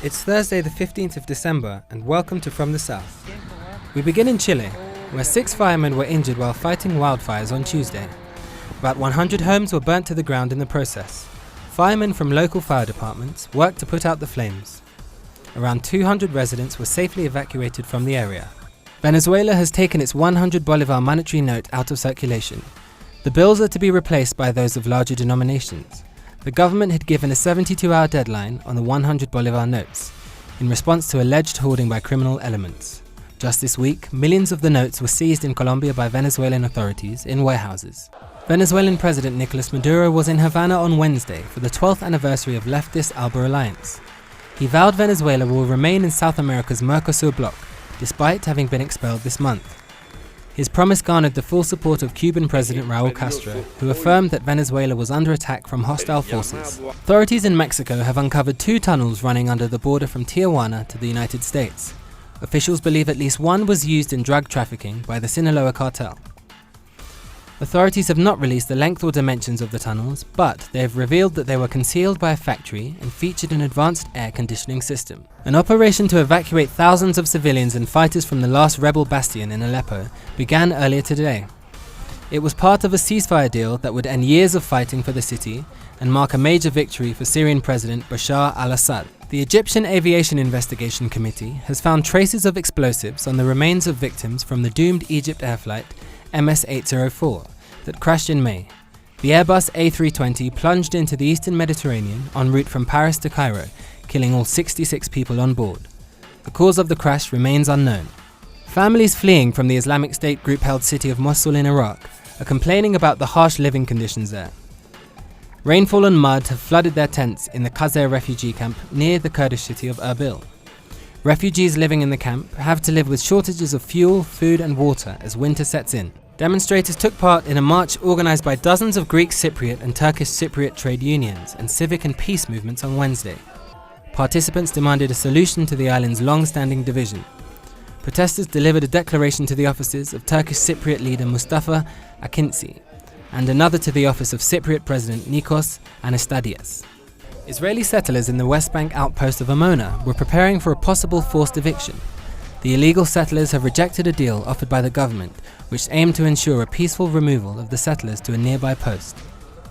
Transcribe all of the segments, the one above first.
It's Thursday the 15th of December and welcome to From the South. We begin in Chile, where 6 firemen were injured while fighting wildfires on Tuesday. About 100 homes were burnt to the ground in the process. Firemen from local fire departments worked to put out the flames. Around 200 residents were safely evacuated from the area. Venezuela has taken its 100 Bolivar monetary note out of circulation. The bills are to be replaced by those of larger denominations. The government had given a 72-hour deadline on the 100 Bolivar notes, in response to alleged hoarding by criminal elements. Just this week, millions of the notes were seized in Colombia by Venezuelan authorities in warehouses. Venezuelan President Nicolas Maduro was in Havana on Wednesday for the 12th anniversary of leftist ALBA alliance. He vowed Venezuela will remain in South America's Mercosur bloc, despite having been expelled this month. His promise garnered the full support of Cuban President Raúl Castro, who affirmed that Venezuela was under attack from hostile forces. Authorities in Mexico have uncovered 2 tunnels running under the border from Tijuana to the United States. Officials believe at least one was used in drug trafficking by the Sinaloa cartel. Authorities have not released the length or dimensions of the tunnels, but they have revealed that they were concealed by a factory and featured an advanced air conditioning system. An operation to evacuate thousands of civilians and fighters from the last rebel bastion in Aleppo began earlier today. It was part of a ceasefire deal that would end years of fighting for the city and mark a major victory for Syrian President Bashar al-Assad. The Egyptian Aviation Investigation Committee has found traces of explosives on the remains of victims from the doomed Egypt Air Flight MS-804 that crashed in May. The Airbus A320 plunged into the eastern Mediterranean en route from Paris to Cairo, killing all 66 people on board. The cause of the crash remains unknown. Families fleeing from the Islamic State group-held city of Mosul in Iraq are complaining about the harsh living conditions there. Rainfall and mud have flooded their tents in the Qasr refugee camp near the Kurdish city of Erbil. Refugees living in the camp have to live with shortages of fuel, food and water as winter sets in. Demonstrators took part in a march organised by dozens of Greek Cypriot and Turkish Cypriot trade unions and civic and peace movements on Wednesday. Participants demanded a solution to the island's long-standing division. Protesters delivered a declaration to the offices of Turkish Cypriot leader Mustafa Akinci and another to the office of Cypriot President Nikos Anastasiades. Israeli settlers in the West Bank outpost of Amona were preparing for a possible forced eviction. The illegal settlers have rejected a deal offered by the government, which aimed to ensure a peaceful removal of the settlers to a nearby post.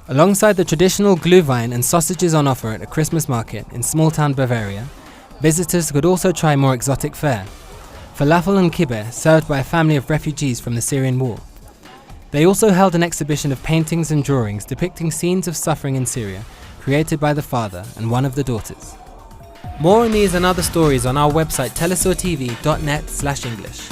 Alongside the traditional glühwein and sausages on offer at a Christmas market in small-town Bavaria, visitors could also try more exotic fare: falafel and kibbeh, served by a family of refugees from the Syrian war. They also held an exhibition of paintings and drawings depicting scenes of suffering in Syria, created by the father and one of the daughters. More on these and other stories on our website telesurtv.net/English.